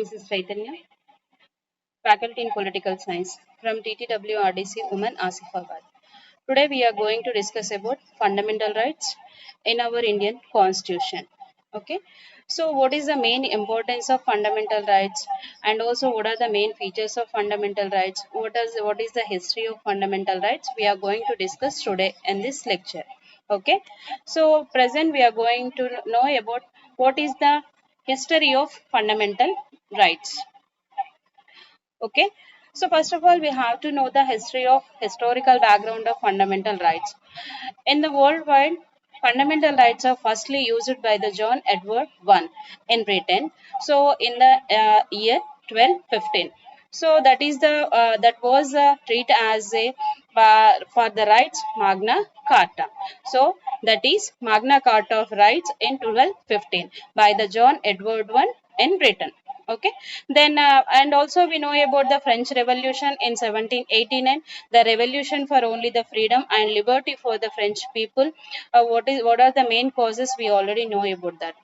This is Chaitanya, Faculty in Political Science from TTWRDC Women Asifabad. Today we are going to discuss about fundamental rights in our Indian Constitution. Okay, so what is the main importance of fundamental rights, and also what are the main features of fundamental rights? What is the history of fundamental rights? We are going to discuss today in this lecture. Okay, so present we are going to know about what is the history of fundamental rights. Okay, so first of all we have to know the historical background of fundamental rights. In the worldwide, fundamental rights are firstly used by the John Edward I in Britain, so in the year 1215. So that was treated as a for the rights Magna Carta. So that is Magna Carta of Rights in 1215 by the John Edward I in Britain. Okay, then and also we know about the French Revolution in 1789, the revolution for only the freedom and liberty for the French people. What are the main causes? We already know about that.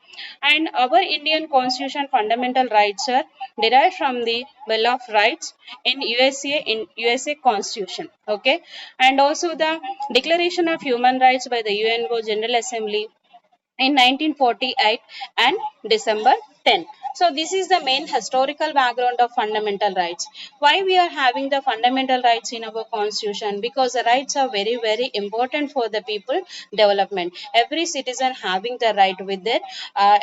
And our Indian Constitution fundamental rights are derived from the Bill of Rights in USA Constitution. Okay, and also the Declaration of Human Rights by the UNO General Assembly in 1948 and December 10. So this is the main historical background of fundamental rights. Why we are having the fundamental rights in our constitution? Because the rights are very important for the people development. Every citizen having the right with their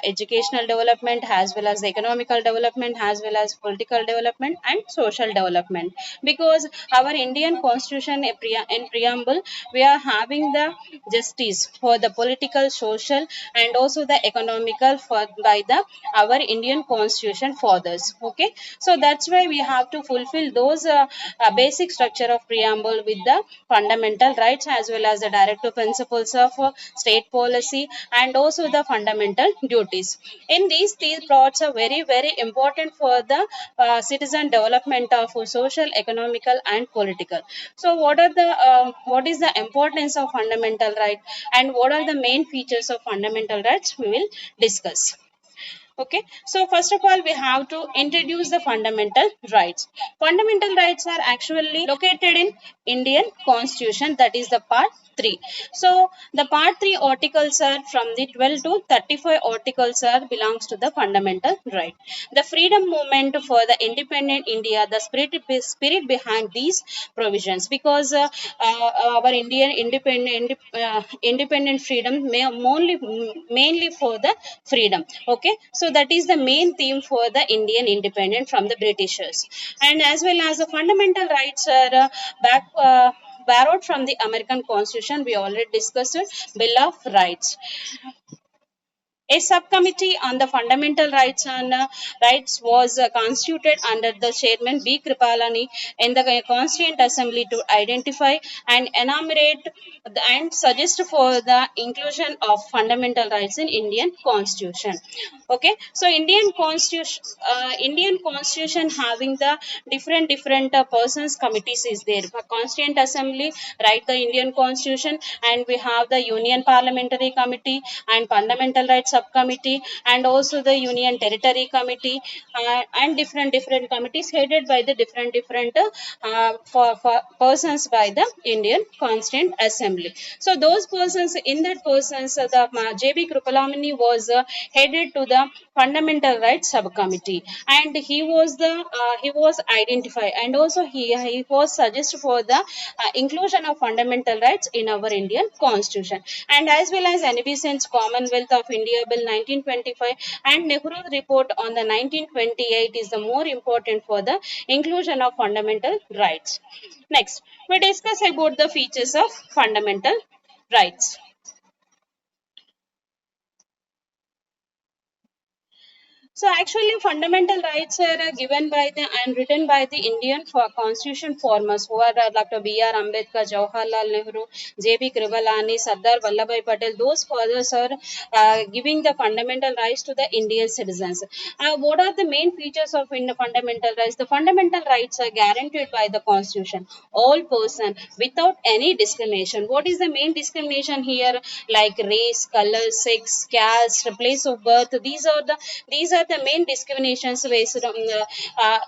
educational development as well as economical development as well as political development and social development. Because our Indian constitution in preamble we are having the justice for the political, social and also the economical for by the our Indian constitution fathers. Okay, so that's why we have to fulfill those basic structure of preamble with the fundamental rights as well as the directive principles of state policy and also the fundamental duties. In these plots are very important for the citizen development of social, economical and political. So what is the importance of fundamental right, and what are the main features of fundamental rights we will discuss. Okay, so first of all we have to introduce the fundamental rights. Fundamental rights are actually located in Indian Constitution, that is the part 3. So the part 3 articles are from the 12 to 35 articles are belongs to the fundamental right. The freedom movement for the independent India, the spirit behind these provisions, because our Indian independent freedom mainly for the freedom. Okay, so that is the main theme for the Indian independence from the Britishers. And as well as the fundamental rights are borrowed from the American Constitution. We already discussed it, Bill of Rights. A subcommittee on the fundamental rights was constituted under the chairman B. Kripalani in the Constituent Assembly to identify and enumerate and suggest for the inclusion of fundamental rights in Indian Constitution. Okay, so Indian Constitution having the different persons committees is there. For Constituent Assembly write the Indian Constitution, and we have the Union Parliamentary Committee and Fundamental Rights Subcommittee and also the Union Territory Committee and different committees headed by the different for persons by the Indian Constituent Assembly. So those persons in that persons the J.B. Kripalani was headed to the Fundamental Rights Subcommittee, and he was identified, and also he was suggested for the inclusion of fundamental rights in our Indian Constitution, and as well as Beneficence Commonwealth of India Bill 1925 and Nehru Report on the 1928 is the more important for the inclusion of fundamental rights. Next, we discuss about the features of fundamental rights. So actually, fundamental rights are given by the and written by the Indian Constitution formers who are Dr. B.R. Ambedkar, Jawaharlal Nehru, J.B. Kripalani, Sardar Vallabhbhai Patel. Those fathers are giving the fundamental rights to the Indian citizens. What are the main features of in the fundamental rights? The fundamental rights are guaranteed by the Constitution. All person without any discrimination. What is the main discrimination here? Like race, color, sex, caste, place of birth. These are are the main discriminations based on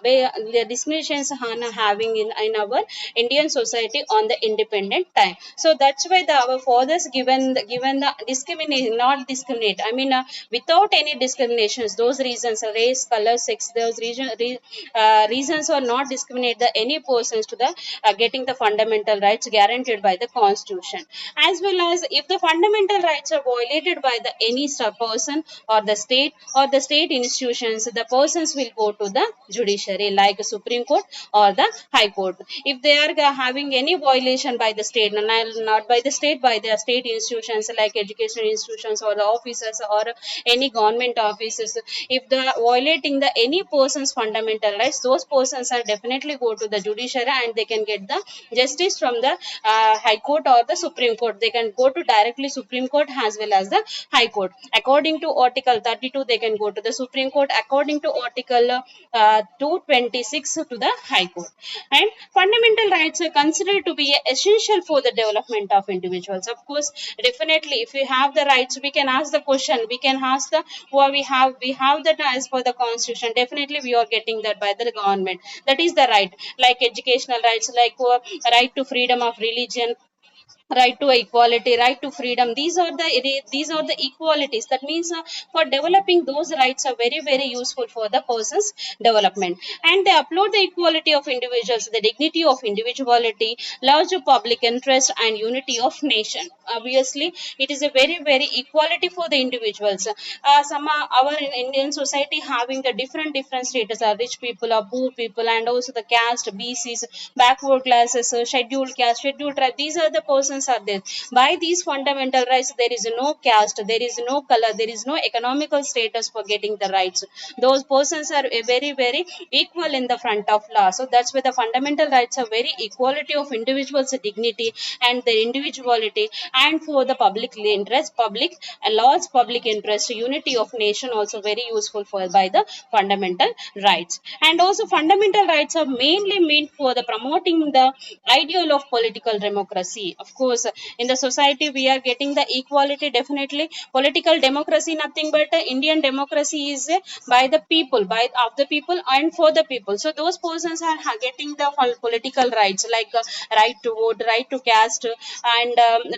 the discriminations on having in our Indian society on the independent time. So that's why our fathers given the discriminate, not discriminate. I mean, without any discriminations, those reasons, race, color, sex, those reasons are not discriminate the any persons to the getting the fundamental rights guaranteed by the constitution. As well as if the fundamental rights are violated by the any person or the state institutions, the persons will go to the judiciary like Supreme Court or the High Court. If they are having any violation by the state, not by the state, by the state institutions like educational institutions or the officers or any government offices, if they are violating the any person's fundamental rights, those persons are definitely go to the judiciary and they can get the justice from the High Court or the Supreme Court. They can go to directly Supreme Court as well as the High Court. According to Article 32, they can go to the Supreme Court. According to Article 226 to the High Court. And fundamental rights are considered to be essential for the development of individuals. Of course, definitely, if we have the rights, we can ask the question. We can ask the what we have that as per the constitution. Definitely, we are getting that by the government. That is the right, like educational rights, like right to freedom of religion, right to equality, right to freedom. These are the equalities. That means for developing those rights are very useful for the person's development. And they upload the equality of individuals, the dignity of individuality, large public interest, and unity of nation. Obviously, it is a very equality for the individuals. Some our Indian society having the different status, are rich people or poor people, and also the caste, BCs, backward classes, scheduled caste, scheduled tribe. These are the persons are there. By these fundamental rights, there is no caste, there is no color, there is no economical status for getting the rights. Those persons are very equal in the front of law. So that's where the fundamental rights are very equality of individuals' dignity and the individuality, and for the public interest, public laws, public interest, unity of nation also very useful for by the fundamental rights. And also fundamental rights are mainly meant for the promoting the ideal of political democracy. Of course, in the society we are getting the equality. Definitely political democracy nothing but Indian democracy is by the people, by of the people and for the people. So those persons are getting the political rights like right to vote, right to cast, and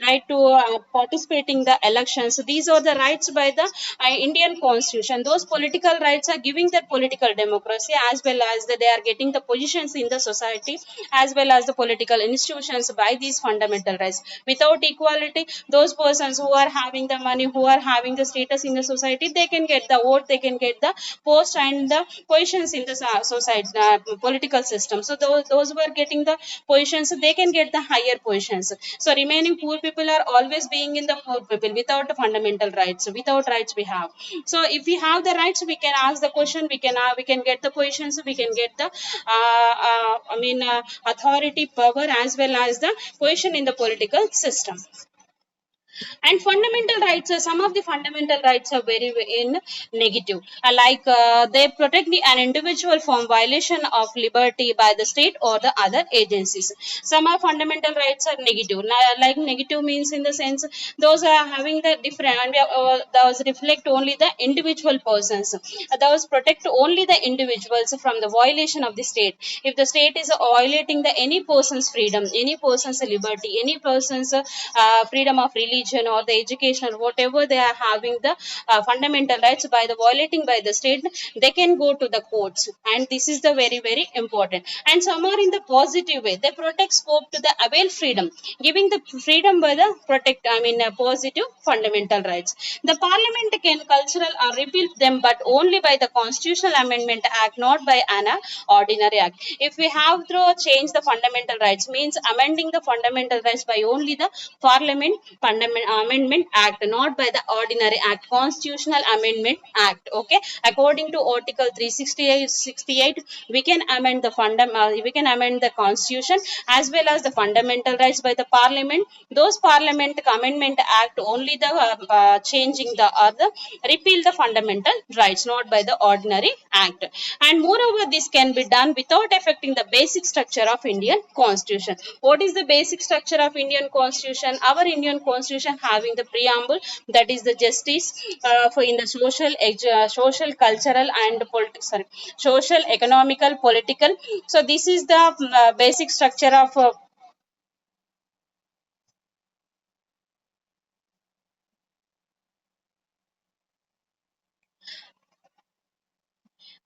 right to participating the elections. These are the rights by the Indian constitution. Those political rights are giving that political democracy, as well as they are getting the positions in the society, as well as the political institutions by these fundamental rights. Without equality, those persons who are having the money, who are having the status in the society, they can get the vote, they can get the post and the positions in the society, political system. So those who are getting the positions, they can get the higher positions. So remaining poor people are always being in the poor people without the fundamental rights. Without rights we have. So if we have the rights, we can ask the question, we can get the positions, we can get the authority, power, as well as the position in the political system. And fundamental rights, some of the fundamental rights are very in negative, they protect an individual from violation of liberty by the state or the other agencies. Some of fundamental rights are negative, like negative means in the sense those are having the different, and those reflect only the individual persons. Those protect only the individuals from the violation of the state. If the state is violating the any person's freedom, any person's liberty, any person's freedom of religion or the education or whatever, they are having the fundamental rights by the violating by the state, they can go to the courts. And this is the very important. And some are in the positive way, they protect scope to the avail freedom, giving the freedom by the protect, positive fundamental rights. The parliament can cultural or repeal them, but only by the constitutional amendment act, not by an ordinary act. If we have to change the fundamental rights, means amending the fundamental rights by only the parliament amendment act, not by the ordinary act, constitutional amendment act. Okay, according to article 368, we can amend the we can amend the constitution as well as the fundamental rights by the parliament. Those parliament amendment act only the changing the other repeal the fundamental rights, not by the ordinary act. And moreover, this can be done without affecting the basic structure of Indian constitution. What is the basic structure of Indian constitution? Our Indian constitution Constitution having the preamble, that is the justice for in the social, cultural, and political, social, economical, political. So this is the basic structure of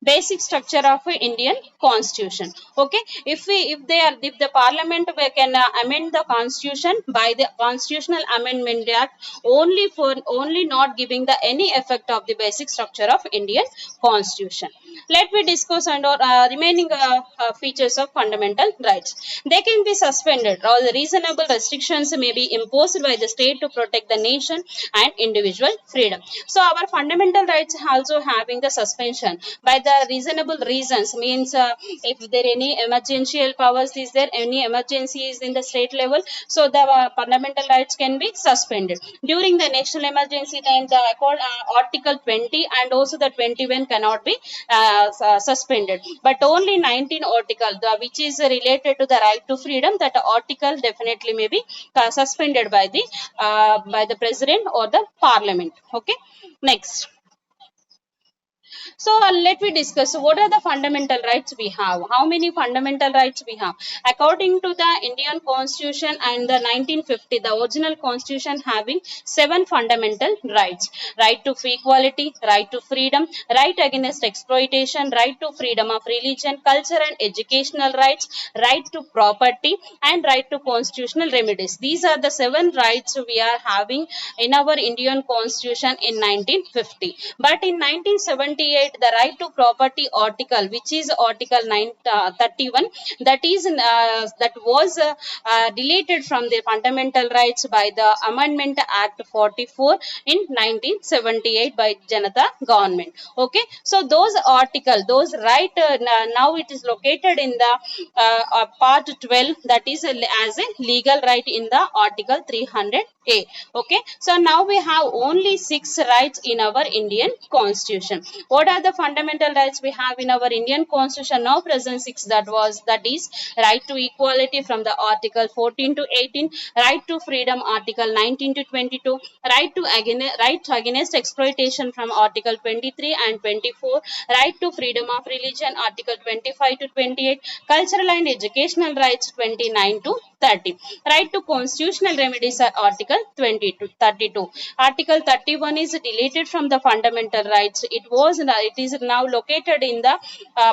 basic structure of a Indian constitution. Okay, if the parliament can amend the constitution by the constitutional amendment act, only not giving the any effect of the basic structure of Indian constitution. Let me discuss and remaining features of fundamental rights. They can be suspended or the reasonable restrictions may be imposed by the state to protect the nation and individual freedom. So our fundamental rights also having the suspension by the reasonable reasons, means if there any emergential powers, is there any emergency is in the state level, so the fundamental rights can be suspended during the national emergency time. The article 20 and also the 21 cannot be suspended, but only 19 article which is related to the right to freedom, that article definitely may be suspended by the president or the parliament. Okay, next. So let me discuss what are the fundamental rights we have. How many fundamental rights we have? According to the Indian Constitution and the 1950, the original Constitution having 7 fundamental rights: right to free equality, right to freedom, right against exploitation, right to freedom of religion, culture and educational rights, right to property, and right to constitutional remedies. These are the 7 rights we are having in our Indian Constitution in 1950. But in 1978, the right to property article, which is article 31, that was deleted from the fundamental rights by the Amendment Act 44 in 1978 by Janata government. Okay, so those article, those right, now it is located in the part 12, that is as a legal right in the article 300A. Okay, so now we have only 6 rights in our Indian Constitution. What are the fundamental rights we have in our Indian Constitution now present? 6, that is right to equality from the article 14 to 18, right to freedom article 19 to 22, right against exploitation from article 23 and 24, right to freedom of religion article 25 to 28, cultural and educational rights 29 to 30, right to constitutional remedies are article 20 to 32. Article 31 is deleted from the fundamental rights. It is now located in the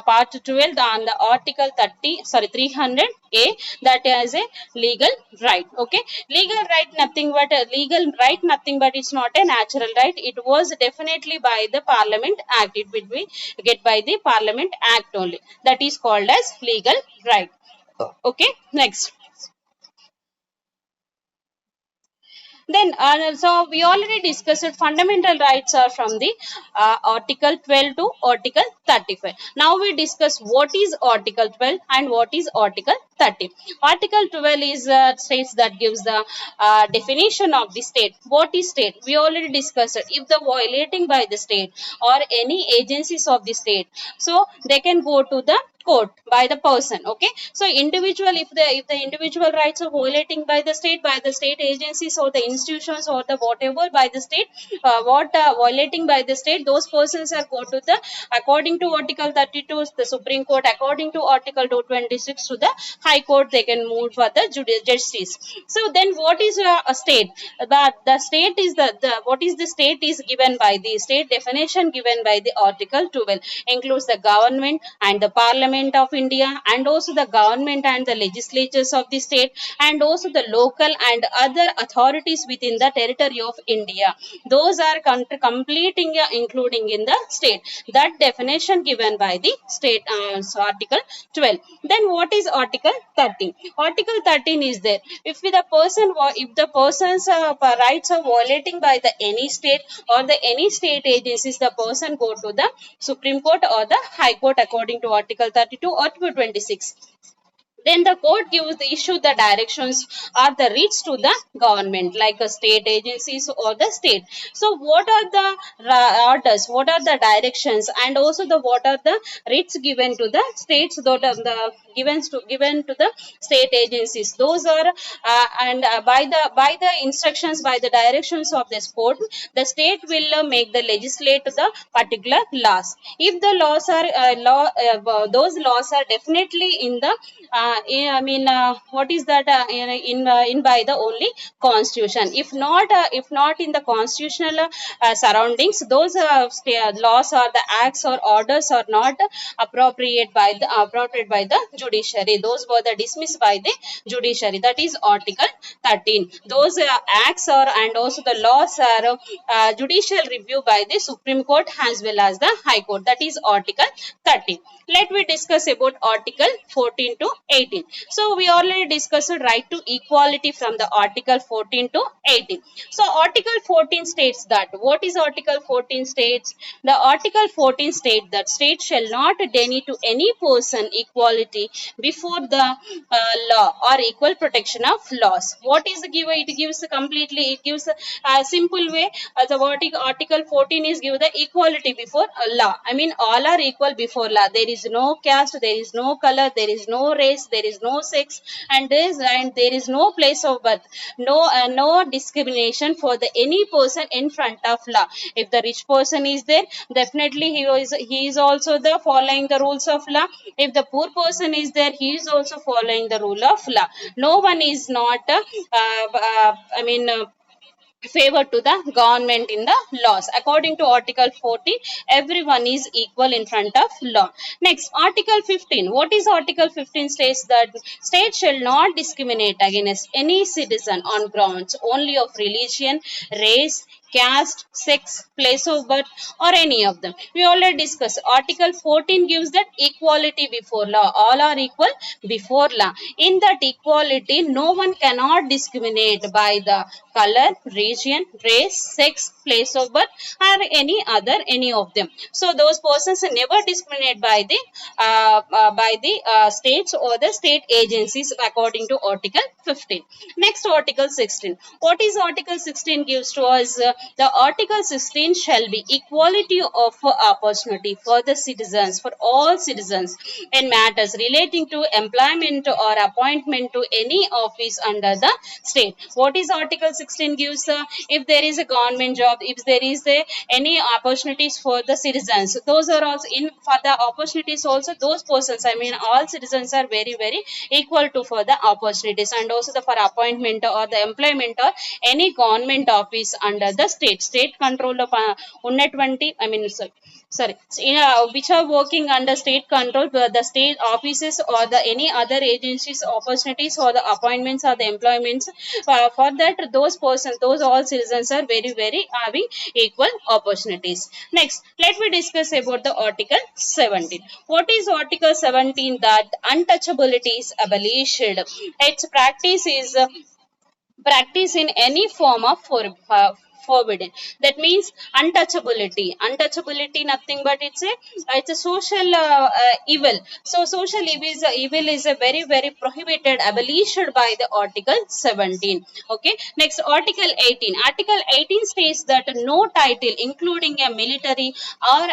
part 12 on the article 300A, that is a legal right. Okay, legal right nothing but a legal right, nothing but it's not a natural right. It was definitely by the Parliament Act. It will be get by the Parliament Act only. That is called as legal right. Okay, next. Then, so we already discussed it. Fundamental rights are from the Article 12 to Article 35. Now we discuss what is Article 12 and what is Article 30. Article 12 is states that gives the definition of the state. What is state? We already discussed it. If the violating by the state or any agencies of the state, so they can go to the court by the person. Okay, so individual, if the individual rights are violating by the state agencies or the institutions or the whatever by the state, what violating by the state, those persons are go to the, according to article 32 the Supreme Court, according to article 226 to the High Court, they can move for the justice. So then what is a state? The state is the what is the state is given by the state definition given by the article 12, includes the government and the Parliament of India, and also the government and the legislatures of the state, and also the local and other authorities within the territory of India. Those are completing including in the state. That definition given by the state, so article 12. Then what is article 13? Article 13 is there. If the person's rights are violating by the any state or the any state agencies, the person go to the Supreme Court or the High Court according to article 32 or 226. Then the court gives the issue the directions or the writs to the government, like state agencies or the state. So what are the orders, what are the directions, and also the what are the writs given to the states, the given to the state agencies, those are and by the instructions, by the directions of this court, the state will make the legislate the particular laws. If the laws are those laws are definitely in the what is that in by the only constitution. If not in the constitutional surroundings, those laws or the acts or orders are not appropriate by the judiciary. Those were the dismissed by the judiciary. That is Article 13. Those acts are and also the laws are judicial review by the Supreme Court as well as the High Court. That is Article 13. Let me discuss about Article 14 to 18. So we already discussed right to equality from the Article 14 to 18. So Article 14 states that, what is Article 14 states? The Article 14 states that state shall not deny to any person equality before the law or equal protection of laws. What is the giver? It gives completely, it gives a simple way. The Article 14 is give the equality before law. I mean, all are equal before law. There is no caste, there is no color, there is no race, there is no sex, and there is no place of birth. No discrimination for the any person in front of law. If the rich person is there, definitely he is also the following the rules of law. If the poor person is there, he is also following the rule of law. No one is not favor to the government in the laws. According to Article 14, everyone is equal in front of law. Next, Article 15. What is Article 15 states that state shall not discriminate against any citizen on grounds only of religion, race, caste, sex, place of birth, or any of them. We already discussed. Article 14 gives that equality before law. All are equal before law. In that equality, no one cannot discriminate by the color, region, race, sex, place of birth, or any of them. So those persons are never discriminated by the states or the state agencies according to Article 15. Next, Article 16. What is Article 16 gives to us? The Article 16 shall be equality of opportunity for the citizens, for all citizens, in matters relating to employment or appointment to any office under the state. What is Article 16 gives? If there is a government job, if there is any opportunities for the citizens, those are also in for the opportunities also, those persons, I mean all citizens are very equal to for the opportunities, and also the for appointment or the employment or any government office under the state control of ఉన్నటువంటి which are working under state control, the state offices or the any other agencies opportunities or the appointments or the employments, for that those persons, those all citizens are very having equal opportunities. Next, let me discuss about the Article 17. What is Article 17? That untouchability is abolished. Its practice in any form of forbidden. That means untouchability. Untouchability, nothing but it's a social evil. So social evil is a very prohibited, abolished by the Article 17. Okay. Next, Article 18. Article 18 states that no title, including a military or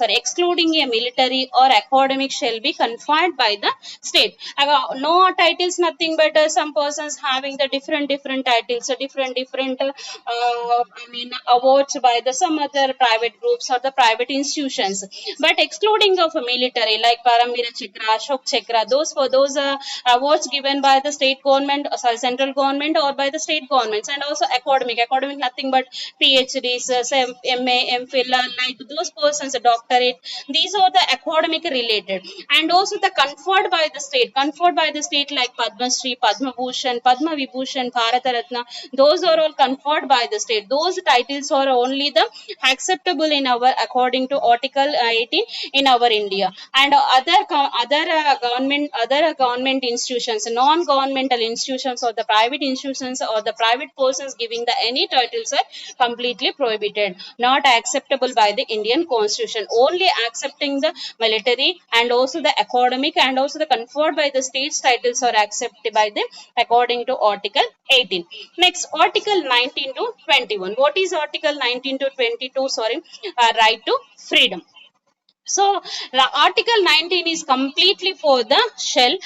excluding a military or academic, shall be conferred by the state. No titles, nothing but some persons having the different titles, different awards by the some other private groups or the private institutions, but excluding of a military like Paramvira Chakra, Ashok Chakra, those for those awards given by the state government, central government or by the state governments, and also academic nothing but PhDs, MA, MPhil, like those persons, a doctorate, these are the academic related, and also the conferred by the state like Padma Shri, Padma Bhushan, Padma Vibhushan, Bharata Ratna, those are all conferred by the state. prohibited. Those titles are only the acceptable in our according to Article 18 in our India. And other government institutions, non-governmental institutions, or the private institutions, or the private persons giving the any titles are completely prohibited, not acceptable by the Indian Constitution. Only accepting the military and also the academic and also the conferred by the states titles are accepted by them according to Article 18. Next, Article 19 to 21. What is Article 19 to 22? Sorry, right to freedom. So the Article 19 is completely for the shall,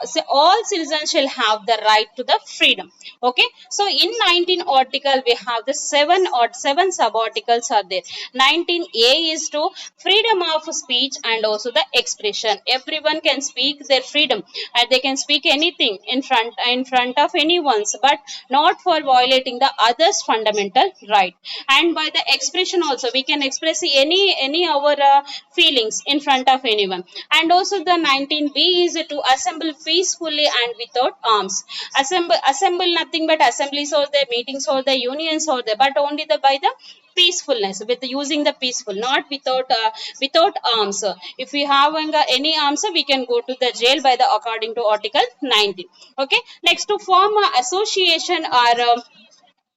so all citizens shall have the right to the freedom. Okay. So in 19 article we have the seven sub articles are there. 19A is to freedom of speech and also the expression. Everyone can speak their freedom and they can speak anything in front of anyone's, but not for violating the others fundamental right. And by the expression also we can express any our feelings in front of anyone. And also the 19B is to assemble peacefully and without arms. Assemble nothing but assemblies or the meetings or the unions or the, but only the by the peacefulness, with using the peaceful, not without arms. If we have any arms, we can go to the jail by the according to Article 19. Okay. Next, to form a association or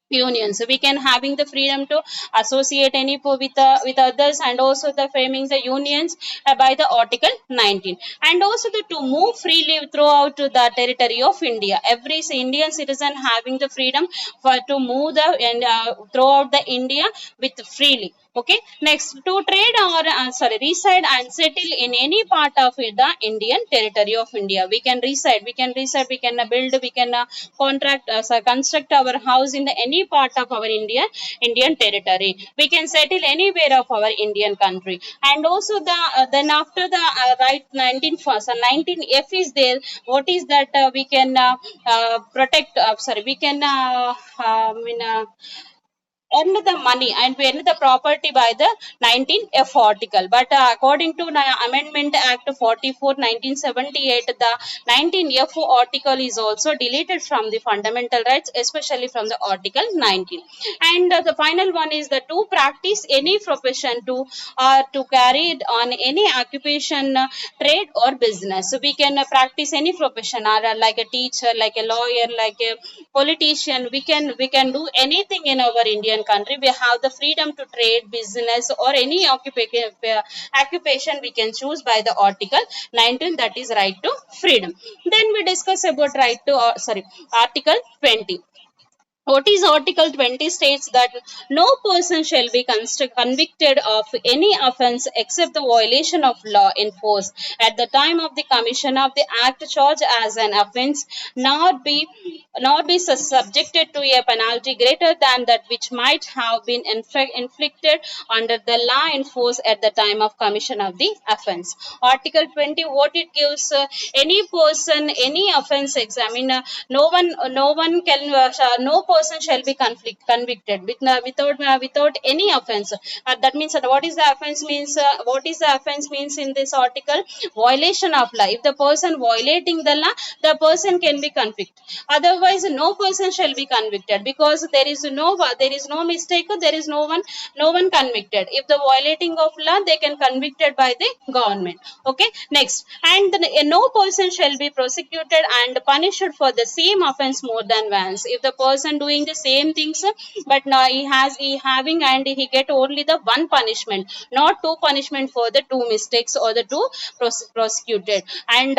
unions, we can having the freedom to associate any with others, and also the framing the unions by the Article 19. And also to move freely throughout the territory of India. Every Indian citizen having the freedom for to move the and throughout the India with freely. Okay. Next, to trade or reside and settle in any part of the Indian territory of India. We can build, we can construct our house in the any part of our Indian territory. We can settle anywhere of our Indian country. And also the then after the right 19 first, 19F is there. What is that? We can protect, sorry, we can earn the money and we earn the property by the 19F article. But according to Amendment Act 44 1978, the 19F article is also deleted from the fundamental rights, especially from the Article 19. And the final one is the to practice any profession, to carry it on any occupation, trade or business. So we can practice any profession, or like a teacher, like a lawyer, like a politician. We can do anything in our Indian country. We have the freedom to trade, business, or any occupation we can choose by the Article 19, that is right to freedom. Then we discuss about right to Article 20. What is Article 20 states that no person shall be convicted of any offence except the violation of law in force at the time of the commission of the act charged as an offence, not be subjected to a penalty greater than that which might have been inflicted under the law in force at the time of commission of the offence. Article 20, what it gives, any person, any offence examine, no one can, no person shall be convicted without any offence. That means that what is the offence means? What is the offence means in this article? Violation of law. If the person violating the law, the person can be convicted. Otherwise, no person shall be convicted, because there is no mistake. There is no one convicted. If the violating of law, they can convicted by the government. Okay. Next, and no person shall be prosecuted and punished for the same offence more than once. If the person doing the same things, but now he having and he get only the one punishment, not two punishment for the two mistakes or the two prosecuted. And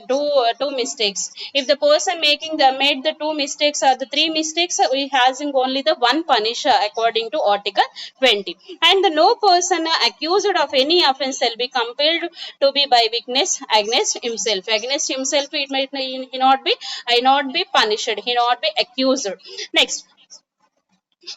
two mistakes. If the person made the two mistakes or the three mistakes, he has only the one punish according to Article 20. And the no person accused of any offence shall be compelled to be by witness against himself. Against himself, it might he not be punished. He not be accused. Next,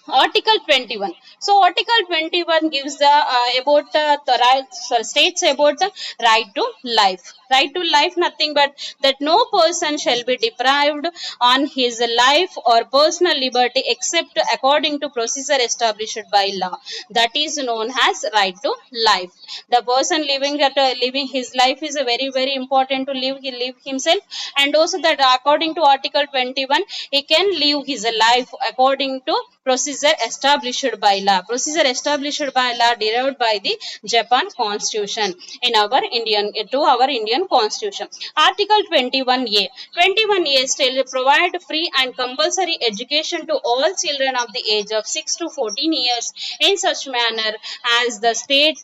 Article 21. So Article 21 gives the about the right, states about the right to life. Right to life, nothing but that no person shall be deprived on his life or personal liberty except according to procedure established by law. That is known as right to life. The person living his life is a very important to live himself, and also that according to Article 21, he can live his life according to procedure established by law. Procedure established by law derived by the Japan Constitution in our Indian Constitution. Article 21A. 21A still provide free and compulsory education to all children of the age of 6 to 14 years in such manner as the state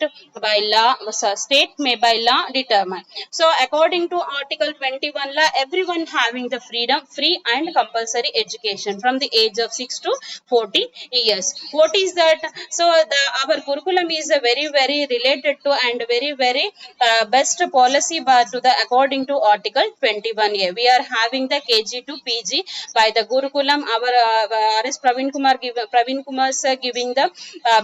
may by law determine. So according to Article 21 law, everyone having the freedom, free and compulsory education from the age of 6 to 14 years. What is that? So our curriculum is a very related to and very best policy bar to the according to Article 21A. We are having the KG to PG by the Gurukulam. Our RS Praveen Kumar sir giving the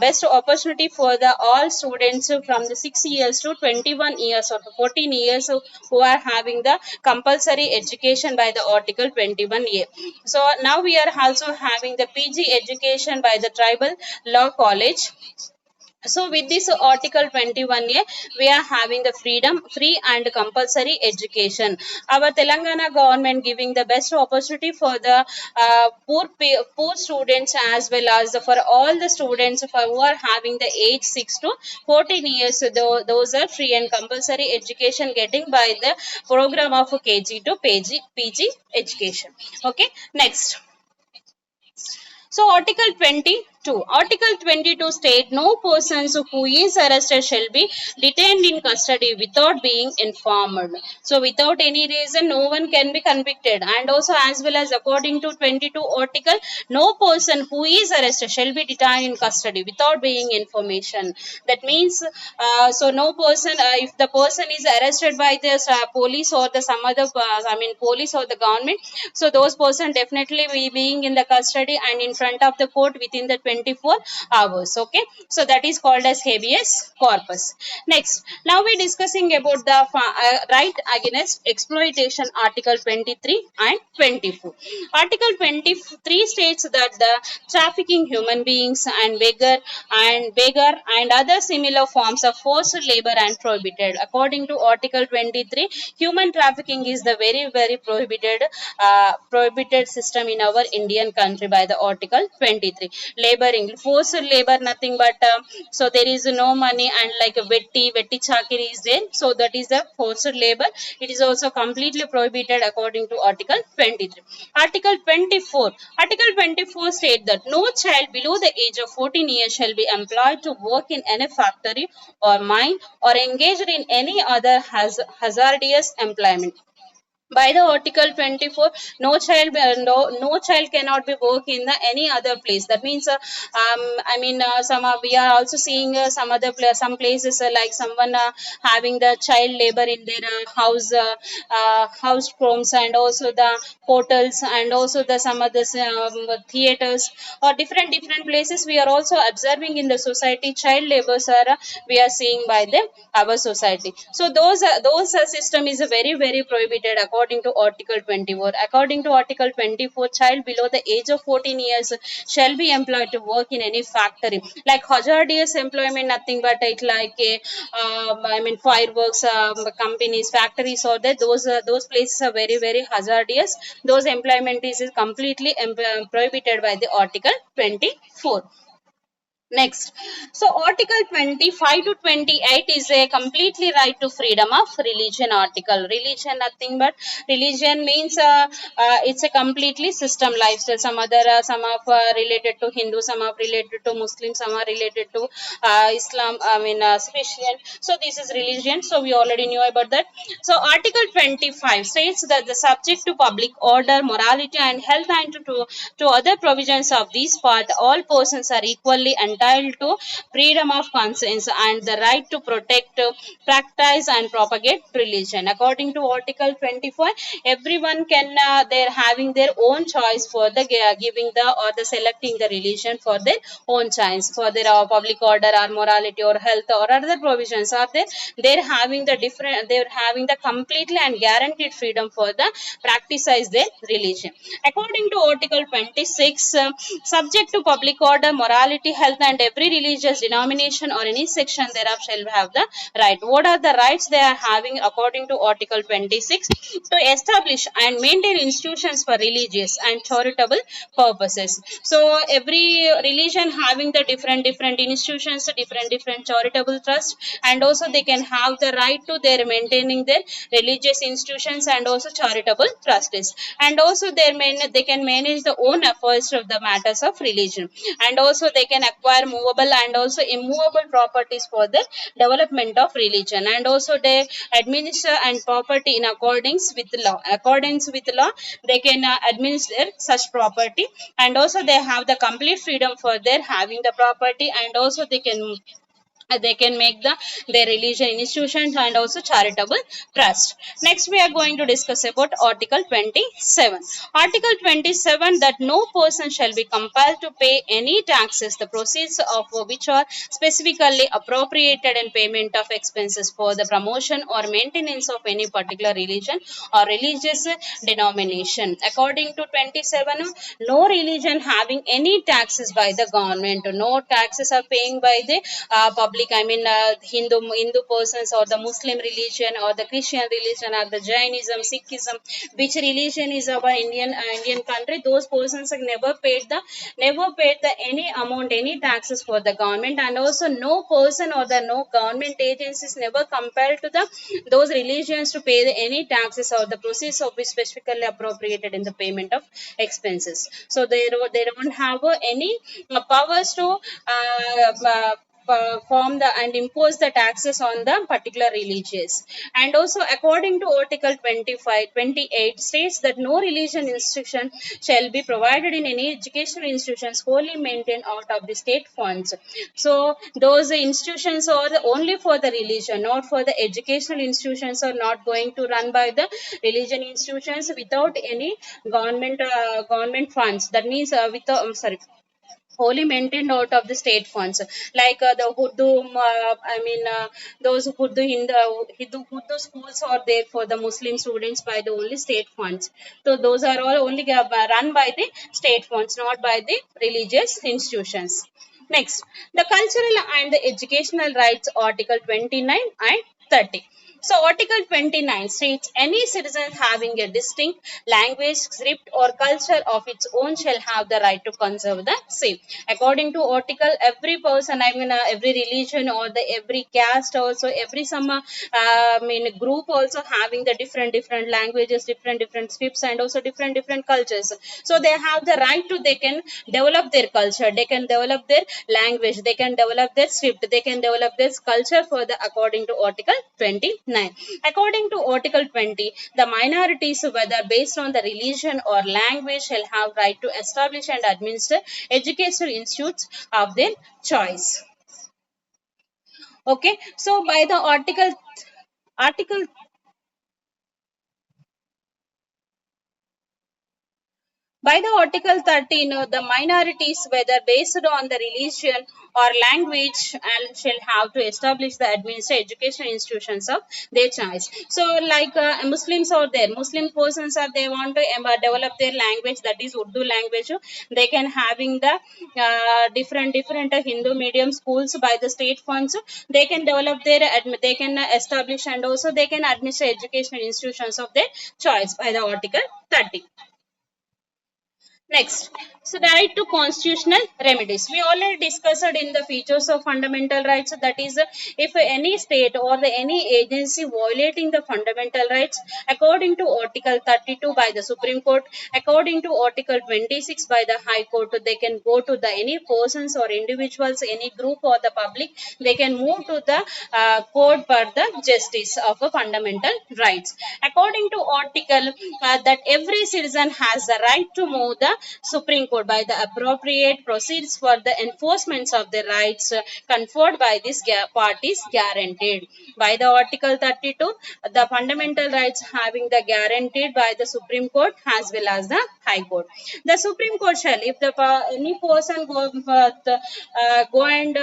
best opportunity for the all students from the 6 years to 21 years or 14 years who are having the compulsory education by the Article 21A. So now we are also having the PG education by the Tribal Law College. So with this Article 21A, we are having the freedom, free and compulsory education. Our Telangana government giving the best opportunity for the poor students as well as for all the students who are having the age 6 to 14 years. Those are free and compulsory education getting by the program of KG to PG education. Okay, next. So Article 22. Article 22 state no persons who is arrested shall be detained in custody without being informed. So without any reason, no one can be convicted. And also as well as according to 22 article, no person who is arrested shall be detained in custody without being information. That means, so no person, if the person is arrested by the police or the some other, police or the government, so those person definitely be being in the custody and in front of the court within the 24 hours. Okay, so that is called as habeas corpus. Next, now we discussing about the right against exploitation, Article 23 and 24. Article 23 states that the trafficking human beings and beggar and other similar forms of forced labor and prohibited. According to Article 23, human trafficking is the very prohibited system in our Indian country by the Article 23. Laboring, forced labor, nothing but so there is no money and like a vetti chakiri is there. So that is the forced labor. It is also completely prohibited according to Article 23. Article 24. Article 24 states that no child below the age of 14 years shall be employed to work in any factory or mine or engaged in any other hazardous employment. By the Article 24, no child cannot be work in the any other place. That means we are also seeing some places like someone having the child labor in their house homes, and also the hotels, and also the some other theaters or different places. We are also observing in the society child labors are we are seeing by the our society. So those system is very prohibited according to Article 24. According to Article 24, child below the age of 14 years shall be employed to work in any factory. Like hazardous employment, nothing but it like a fireworks companies, factories, or that those places are very hazardous. Those employment is completely prohibited by the Article 24. Next, so Article 25 to 28 is a completely right to freedom of religion article. Religion, nothing but religion means it's a completely system lifestyle. Some of related to Hindu, some are related to Muslim, some are related to Islam. Christian. So this is religion. So we already knew about that. So Article 25 states that the subject to public order, morality, and health, and to other provisions of this part, all persons are equally entitled entitled to freedom of conscience and the right to protect, practice and propagate religion. According to Article 24, everyone can they're having their own choice for the giving the or the selecting the religion for their own choice, for their public order or morality or health or other provisions are there. They're having the completely and guaranteed freedom for the practice their religion. According to Article 26, subject to public order, morality, health, and every religious denomination or any section thereof shall have the right. What are the rights they are having according to Article 26? To establish and maintain institutions for religious and charitable purposes. So every religion having the different institutions, different charitable trusts, and also they can have the right to their maintaining their religious institutions and also charitable trustees, and also they can manage the own affairs of the matters of religion, and also they can acquire movable and also immovable properties for the development of religion, and also they administer and property in accordance with law. They can administer such property, and also they have the complete freedom for their having the property, and also they can make their religion institutions and also charitable trust. Next we are going to discuss about Article 27. Article 27, that no person shall be compelled to pay any taxes the proceeds of which are specifically appropriated in payment of expenses for the promotion or maintenance of any particular religion or religious denomination. According to 27, no religion having any taxes by the government, no taxes are paying by the public, I mean Hindu persons or the Muslim religion or the Christian religion or the Jainism, Sikhism, which religion is our Indian country, those persons have never paid the any amount, any taxes for the government, and also no person or the no government agencies never compelled to the those religions to pay any taxes or the proceeds of which specifically appropriated in the payment of expenses. So they don't have any powers to form the and impose the taxes on the particular religious. And also according to Article 28 states that no religion institution shall be provided in any educational institutions wholly maintained out of the state funds. So those institutions are only for the religion, not for the educational institutions, are not going to run by the religion institutions without any government funds. That means without wholly maintained out of the state funds, like the Urdu, those Urdu schools are there for the Muslim students by the only state funds. So those are all only run by the state funds, not by the religious institutions. Next, the cultural and the educational rights, Article 29 and 30. So Article 29 states any citizen having a distinct language, script or culture of its own shall have the right to conserve the same. According to article, every person, every religion or the every caste also, every some group also having the different languages, different scripts and also different cultures. So they have the right to, they can develop their culture, they can develop their language, they can develop their script, they can develop this culture for the according to Article 29. According to Article 20, the minorities, whether based on the religion or language, shall have right to establish and administer educational institutes of their choice. Okay, so by the article by the Article 13, the minorities, whether based on the religion or language, and shall have to establish the administrative educational institutions of their choice. So, like Muslims are there, Muslim persons are they want to develop their language, that is Urdu language. They can having the different Hindu medium schools by the state funds. They can develop their they can establish and also they can administer educational institutions of their choice by the Article 30. Next, so the right to constitutional remedies. We already discussed in the features of fundamental rights. That is, if any state or any agency violating the fundamental rights, according to Article 32 by the Supreme Court, according to Article 26 by the High Court, they can go to the any persons or individuals, any group or the public. They can move to the court for the justice of a fundamental rights. According to Article that every citizen has the right to move the Supreme Court by the appropriate proceeds for the enforcement of the rights conferred by these parties guaranteed by the Article 32, the fundamental rights having the guaranteed by the Supreme Court as well as the High Court. The Supreme Court shall, if the any person go and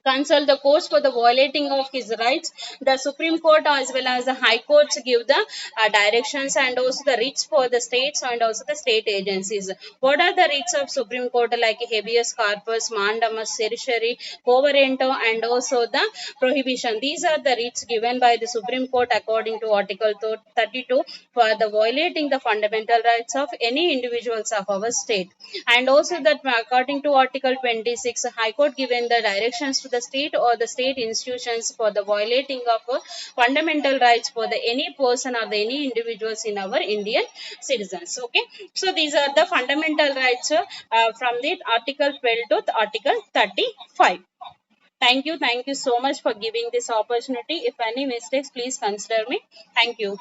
consult the courts for the violating of his rights, the Supreme Court as well as the High Courts give the directions and also the writs for the states and also the state agencies. What are the writs of Supreme Court, like habeas corpus, mandamus, certiorari, coverento, and also the prohibition? These are the writs given by the Supreme Court according to Article 32 for the violating the fundamental rights of any individuals of our state. And also that according to Article 26, High Court given the directions to the state or the state institutions for the violating of fundamental rights for the any person or the any individuals in our Indian citizens. Okay, so these are the fundamental rights from the Article 12 to Article 35. Thank you so much for giving this opportunity. If any mistakes, please consider me. Thank you.